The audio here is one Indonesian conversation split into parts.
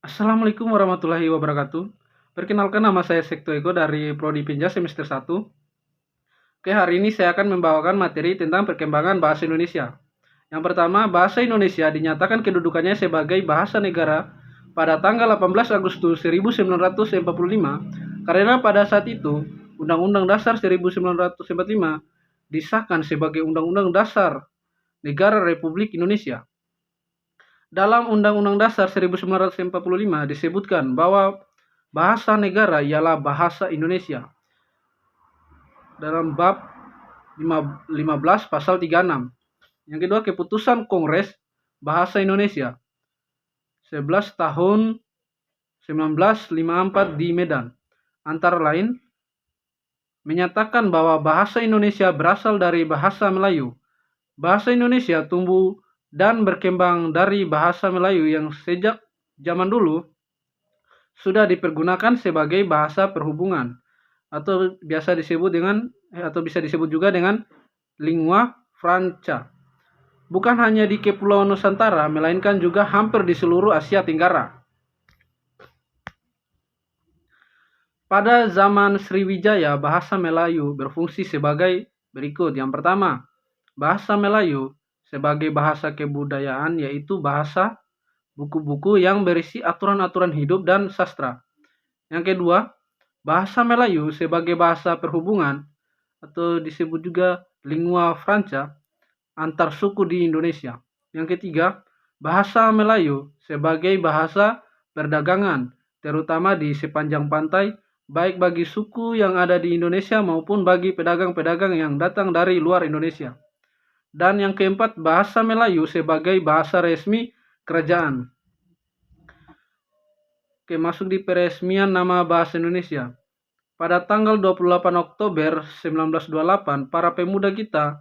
Assalamualaikum warahmatullahi wabarakatuh. Perkenalkan, nama saya Sekto Eko dari Prodi Pinja semester 1. Oke, hari ini saya akan membawakan materi tentang perkembangan bahasa Indonesia. Yang pertama, bahasa Indonesia dinyatakan kedudukannya sebagai bahasa negara pada tanggal 18 Agustus 1945 karena pada saat itu Undang-Undang Dasar 1945 disahkan sebagai Undang-Undang Dasar Negara Republik Indonesia. Dalam Undang-Undang Dasar 1945 disebutkan bahwa bahasa negara ialah bahasa Indonesia. Dalam bab 15 pasal 36. Yang kedua, keputusan Kongres Bahasa Indonesia 11 tahun 1954 di Medan antara lain menyatakan bahwa bahasa Indonesia berasal dari bahasa Melayu. Bahasa Indonesia tumbuh dan berkembang dari bahasa Melayu yang sejak zaman dulu sudah dipergunakan sebagai bahasa perhubungan atau bisa disebut juga dengan lingua franca. Bukan hanya di Kepulauan Nusantara, melainkan juga hampir di seluruh Asia Tenggara. Pada zaman Sriwijaya, bahasa Melayu berfungsi sebagai berikut. Yang pertama, bahasa Melayu sebagai bahasa kebudayaan, yaitu bahasa buku-buku yang berisi aturan-aturan hidup dan sastra. Yang kedua, bahasa Melayu sebagai bahasa perhubungan atau disebut juga lingua franca antar suku di Indonesia. Yang ketiga, bahasa Melayu sebagai bahasa perdagangan, terutama di sepanjang pantai, baik bagi suku yang ada di Indonesia maupun bagi pedagang-pedagang yang datang dari luar Indonesia. Dan yang keempat, bahasa Melayu sebagai bahasa resmi kerajaan. Oke, masuk di peresmian nama bahasa Indonesia. Pada tanggal 28 Oktober 1928, para pemuda kita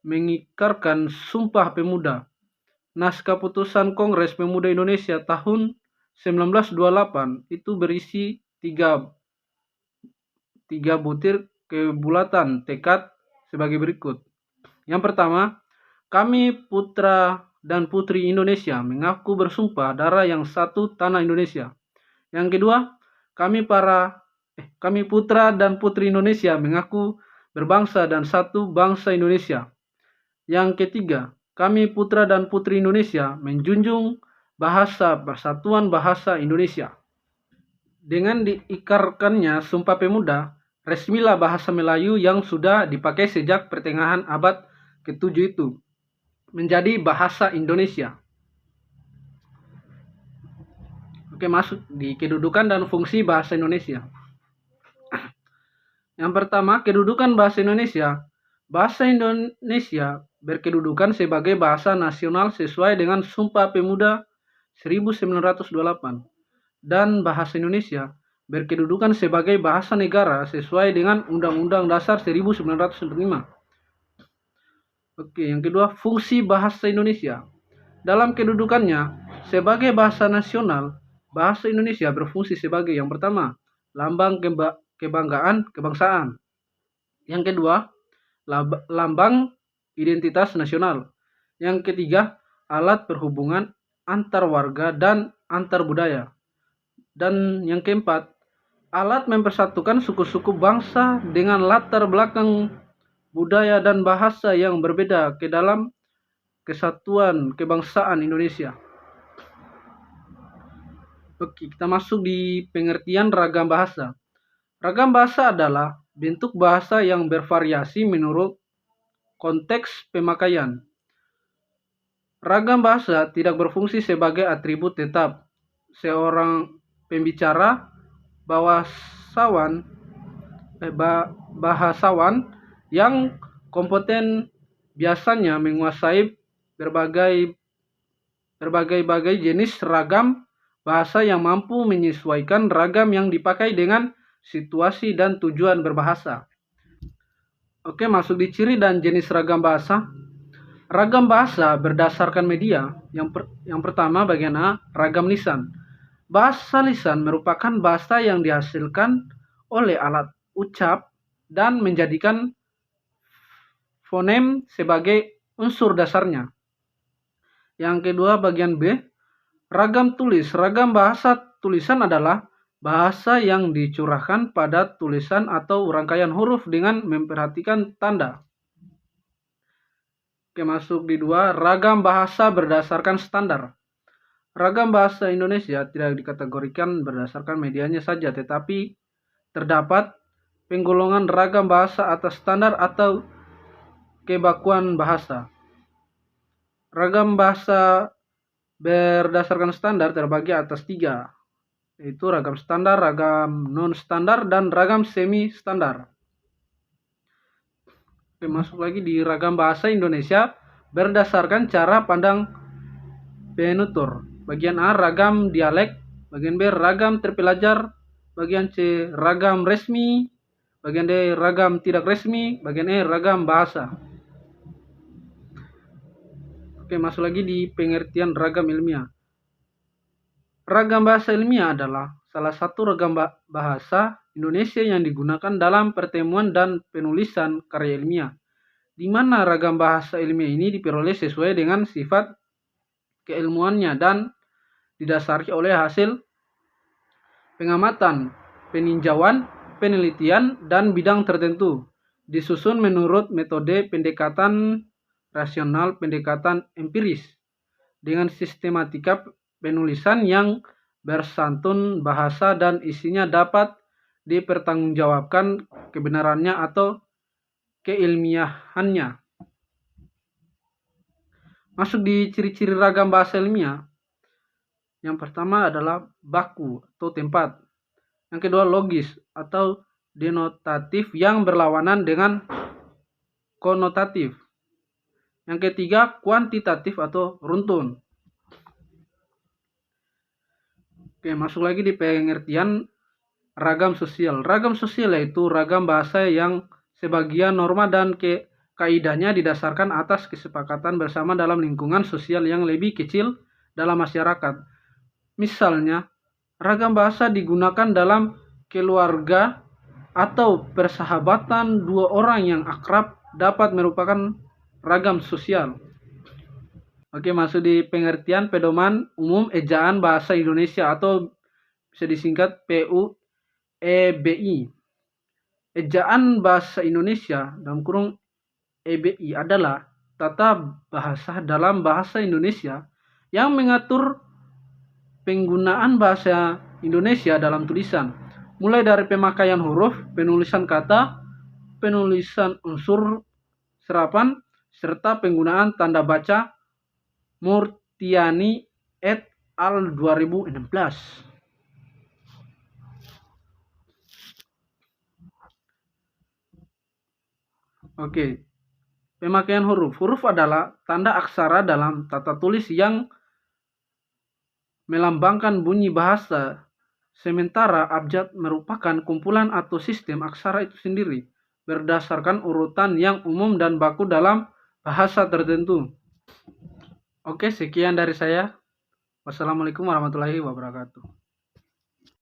mengikrarkan Sumpah Pemuda. Naskah putusan Kongres Pemuda Indonesia tahun 1928 itu berisi tiga butir kebulatan tekad sebagai berikut. Yang pertama, kami putra dan putri Indonesia mengaku bersumpah darah yang satu tanah Indonesia. Yang kedua, kami putra dan putri Indonesia mengaku berbangsa dan satu bangsa Indonesia. Yang ketiga, kami putra dan putri Indonesia menjunjung bahasa persatuan bahasa Indonesia. Dengan diikrarkannya Sumpah Pemuda, resmilah bahasa Melayu yang sudah dipakai sejak pertengahan abad ke-7 itu menjadi bahasa Indonesia. Oke, masuk di kedudukan dan fungsi bahasa Indonesia. Yang pertama, kedudukan bahasa Indonesia. Bahasa Indonesia berkedudukan sebagai bahasa nasional sesuai dengan Sumpah Pemuda 1928. Dan bahasa Indonesia berkedudukan sebagai bahasa negara sesuai dengan Undang-Undang Dasar 1945. Oke, yang kedua, fungsi bahasa Indonesia. Dalam kedudukannya sebagai bahasa nasional, bahasa Indonesia berfungsi sebagai yang pertama, lambang kebanggaan kebangsaan. Yang kedua, lambang identitas nasional. Yang ketiga, alat perhubungan antar warga dan antar budaya. Dan yang keempat, alat mempersatukan suku-suku bangsa dengan latar belakang budaya dan bahasa yang berbeda ke dalam kesatuan kebangsaan Indonesia. Oke, kita masuk di pengertian ragam bahasa. Ragam bahasa adalah bentuk bahasa yang bervariasi menurut konteks pemakaian. Ragam bahasa tidak berfungsi sebagai atribut tetap. Seorang pembicara bahasawan yang kompeten biasanya menguasai berbagai jenis ragam bahasa yang mampu menyesuaikan ragam yang dipakai dengan situasi dan tujuan berbahasa. Oke, masuk di ciri dan jenis ragam bahasa. Ragam bahasa berdasarkan media. Yang pertama bagian A, ragam lisan. Bahasa lisan merupakan bahasa yang dihasilkan oleh alat ucap dan menjadikan fonem sebagai unsur dasarnya. Yang kedua bagian B, Ragam tulis. Ragam bahasa tulisan adalah bahasa yang dicurahkan pada tulisan atau rangkaian huruf dengan memperhatikan tanda. Oke, masuk di 2, ragam bahasa berdasarkan standar. Ragam bahasa Indonesia tidak dikategorikan berdasarkan medianya saja, tetapi terdapat penggolongan ragam bahasa atas standar atau kebakuan bahasa. Ragam bahasa berdasarkan standar terbagi atas 3, yaitu ragam standar, ragam non-standar, dan ragam semi-standar. Oke, masuk lagi di ragam bahasa Indonesia berdasarkan cara pandang penutur. Bagian A, ragam dialek. Bagian B, ragam terpelajar. Bagian C, ragam resmi. Bagian D, ragam tidak resmi. Bagian E, ragam bahasa. Oke, masuk lagi di pengertian ragam ilmiah. Ragam bahasa ilmiah adalah salah satu ragam bahasa Indonesia yang digunakan dalam pertemuan dan penulisan karya ilmiah, di mana ragam bahasa ilmiah ini diperoleh sesuai dengan sifat keilmuannya dan didasari oleh hasil pengamatan, peninjauan, penelitian, dan bidang tertentu, disusun menurut metode pendekatan rasional, pendekatan empiris, dengan sistematika penulisan yang bersantun bahasa dan isinya dapat dipertanggungjawabkan kebenarannya atau keilmiahannya. Masuk di ciri-ciri ragam bahasa ilmiah. Yang pertama adalah baku atau tempat. Yang kedua logis atau denotatif yang berlawanan dengan konotatif. Yang ketiga kuantitatif atau runtun. Oke, masuk lagi di pengertian ragam sosial. Ragam sosial yaitu ragam bahasa yang sebagian norma dan kaidahnya didasarkan atas kesepakatan bersama dalam lingkungan sosial yang lebih kecil dalam masyarakat. Misalnya, ragam bahasa digunakan dalam keluarga atau persahabatan dua orang yang akrab dapat merupakan ragam sosial. Oke, masuk di pengertian pedoman umum ejaan bahasa Indonesia atau bisa disingkat PUEBI. Ejaan bahasa Indonesia dalam kurung EBI adalah tata bahasa dalam bahasa Indonesia yang mengatur penggunaan bahasa Indonesia dalam tulisan, mulai dari pemakaian huruf, penulisan kata, penulisan unsur serapan, serta penggunaan tanda baca. Murtiani et al. 2016. Oke. Pemakaian huruf. Huruf adalah tanda aksara dalam tata tulis yang melambangkan bunyi bahasa, sementara abjad merupakan kumpulan atau sistem aksara itu sendiri berdasarkan urutan yang umum dan baku dalam bahasa tertentu. Oke, sekian dari saya. Wassalamualaikum warahmatullahi wabarakatuh.